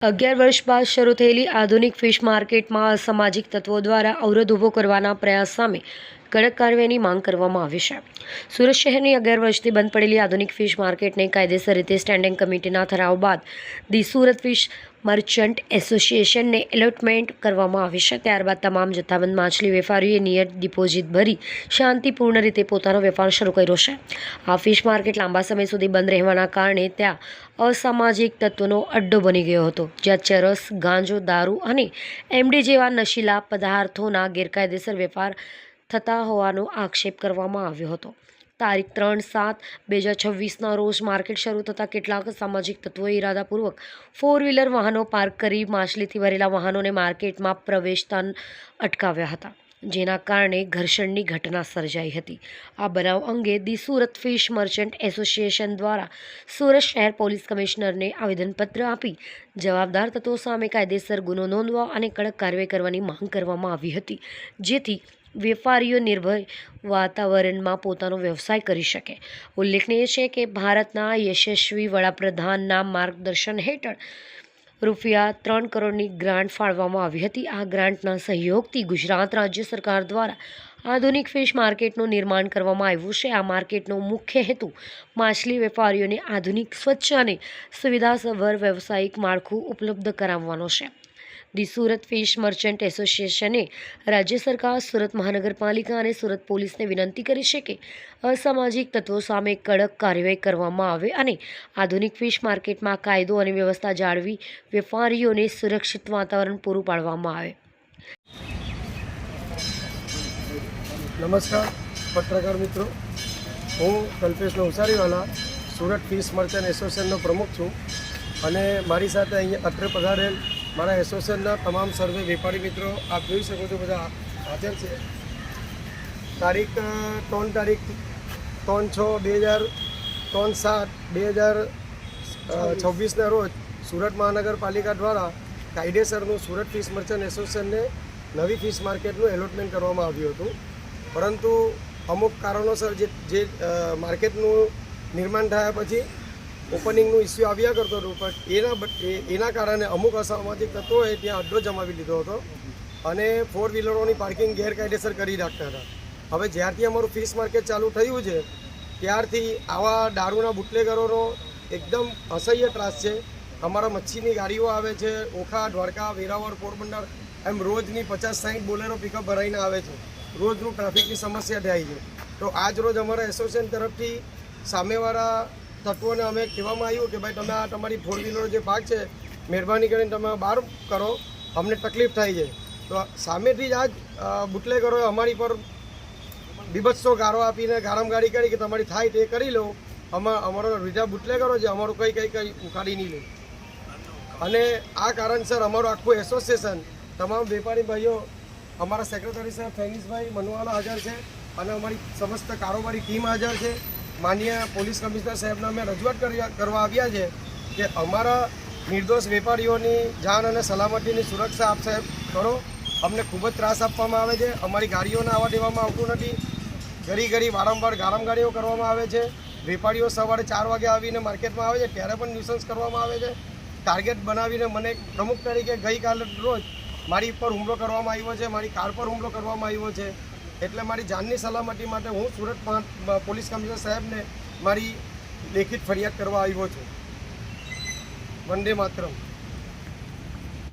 11 વર્ષ બાદ શરૂ થયેલી આધુનિક ફિશ માર્કેટમાં અસામાજિક તત્વો દ્વારા અવરોધ ઊભો કરવાના પ્રયાસ સામે કડક કાર્યવાહીની માંગ કરવામાં આવી છે। સુરત શહેરની 11 વર્ષથી બંધ પડેલી આધુનિક ફિશ માર્કેટને કાયદેસર રીતે સ્ટેન્ડિંગ કમિટીના ઠરાવ બાદ ધી સુરત ફિશ મર્ચન્ટ એસોસિએશનને એલોટમેન્ટ કરવામાં આવી છે। ત્યારબાદ તમામ જથ્થાબંધ માછલી વેપારીઓએ નિયત ડિપોઝિટ ભરી શાંતિપૂર્ણ રીતે પોતાનો વેપાર શરૂ કર્યો છે। આ ફિશ માર્કેટ લાંબા સમય સુધી બંધ રહેવાના કારણે ત્યાં અસામાજિક તત્વોનો અડ્ડો બની ગયો હતો, જ્યાં ચરસ, ગાંજો, દારૂ અને એમડી જેવા નશીલા પદાર્થોના ગેરકાયદેસર વેપાર થતા હોવાનો આક્ષેપ કરવામાં આવ્યો હતો। તારીખ 3/7/2026ના રોજ માર્કેટ શરૂ થતાં કેટલાક સામાજિક તત્વોએ ઇરાદાપૂર્વક 4 વ્હીલર વાહનો પાર્ક કરી માછલીથી ભરેલા વાહનોને માર્કેટમાં પ્રવેશતા અટકાવ્યા હતા, જેના કારણે ઘર્ષણની ઘટના સર્જાઈ હતી। આ બનાવ અંગે the Surat fish merchant association દ્વારા સુરત શહેર પોલીસ કમિશનરને આવેદનપત્ર આપી જવાબદાર તત્વો સામે કાયદેસર ગુનો નોંધવા અને કડક કાર્યવાહી કરવાની માંગ કરવામાં આવી હતી, જેથી વેપારીઓ નિર્ભય વાતાવરણમાં પોતાનો વ્યવસાય કરી શકે। ઉલ્લેખનીય છે કે ભારતના યશસ્વી વડાપ્રધાનના માર્ગદર્શન હેઠળ ₹3 કરોડની ગ્રાન્ટ ફાળવવામાં આવી હતી। આ ગ્રાન્ટના સહયોગથી ગુજરાત રાજ્ય સરકાર દ્વારા આધુનિક ફિશ માર્કેટનું નિર્માણ કરવામાં આવ્યું છે। આ માર્કેટનો મુખ્ય હેતુ માછલી વેપારીઓને આધુનિક, સ્વચ્છ અને સુવિધાસભર વ્યવસાયિક માળખું ઉપલબ્ધ કરાવવાનો છે। ધી સુરત ફિશ મર્ચન્ટ એસોસિએશને રાજ્ય સરકાર, સુરત મહાનગરપાલિકા અને સુરત પોલીસને વિનંતી કરી છે કે અસામાજિક તત્વો સામે કડક કાર્યવાહી કરવામાં આવે અને આધુનિક ફિશ માર્કેટમાં કાયદો અને વ્યવસ્થા જાળવી વેપારીઓને સુરક્ષિત વાતાવરણ પૂરું પાડવામાં આવે। નમસ્કાર પત્રકાર મિત્રો, હું કલ્પેશ નવસારીવાલા સુરત ફિશ મર્ચન્ટ એસોસિએશનનો પ્રમુખ છું અને મારી સાથે અહીંયા અત્રે પધારેલ મારા એસોસિએશનના તમામ સર્વે વેપારી મિત્રો આપ જોઈ શકો છો, બધા હાજર છે। તારીખ 3/6/2026ના રોજ સુરત મહાનગરપાલિકા દ્વારા કાયદેસરનું સુરત ફિશ મર્ચન્ટ એસોસિએશનને નવી ફિશ માર્કેટનું એલોટમેન્ટ કરવામાં આવ્યું હતું, પરંતુ અમુક કારણોસર જે માર્કેટનું નિર્માણ થયા પછી ઓપનિંગનું ઇસ્યુ આવ્યા કરતો હતો, પણ એના કારણે અમુક અસામાજિક તત્વોએ ત્યાં અડ્ડો જમાવી લીધો હતો અને 4 વ્હીલરોની પાર્કિંગ ગેરકાયદેસર કરી રાખતા હતા। હવે જ્યારથી અમારું ફિશ માર્કેટ ચાલુ થયું છે ત્યારથી આવા દારૂના બુટલેગરોનો એકદમ અસહ્ય ત્રાસ છે। અમારા મચ્છીની ગાડીઓ આવે છે, ઓખા, દ્વારકા, વેરાવળ, પોરબંદર, એમ રોજની 50-60 બોલેરો પિકઅપ ભરાઈને આવે છે। રોજનું ટ્રાફિકની સમસ્યા થાય છે, તો આજ રોજ અમારા એસોસિએશન તરફથી સામેવાળા તત્વોને અમે કહેવામાં આવ્યું કે ભાઈ તમે આ તમારી 4 વ્હીલરો જે પાર્ક છે મહેરબાની કરીને તમે બહાર કરો, અમને તકલીફ થાય છે। તો સામેથી જ આજ બુટલેગરોએ અમારી પર બીભત્સો ગાળો આપીને ગાળામગાળી કરી કે તમારી થાય તે કરી લો, અમારો બીજા બુટલેગરો છે અમારું કંઈ ઉખાડી નહીં લે। અને આ કારણસર અમારું આખું એસોસિએશન, તમામ વેપારી ભાઈઓ, અમારા સેક્રેટરી સાહેબ ફૈનીશભાઈ મનવાલા હાજર છે અને અમારી સમસ્ત કારોબારી ટીમ હાજર છે। માનનીય પોલીસ કમિશનર સાહેબને અમે રજૂઆત કરવા આવ્યા છે કે અમારા નિર્દોષ વેપારીઓની જાન અને સલામતીની સુરક્ષા આપ સાહેબ કરો। અમને ખૂબ જ ત્રાસ આપવામાં આવે છે, અમારી ગાડીઓને આવવા દેવામાં આવતું નથી, ઘડી વારંવાર ગાળામગાળીઓ કરવામાં આવે છે। વેપારીઓ સવારે 4 વાગે આવીને માર્કેટમાં આવે છે ત્યારે પણ ન્યુસન્સ કરવામાં આવે છે। ટાર્ગેટ બનાવીને મને પ્રમુખ તરીકે ગઈકાલે રોજ મારી પર હુમલો કરવામાં આવ્યો છે, મારી કાર પર હુમલો કરવામાં આવ્યો છે। એટલે મારી જાનની સલામતી માટે હું સુરત પોલીસ કમિશનર સાહેબને મારી લેખિત ફરિયાદ કરવા આવ્યો છું। વંદે માતરમ।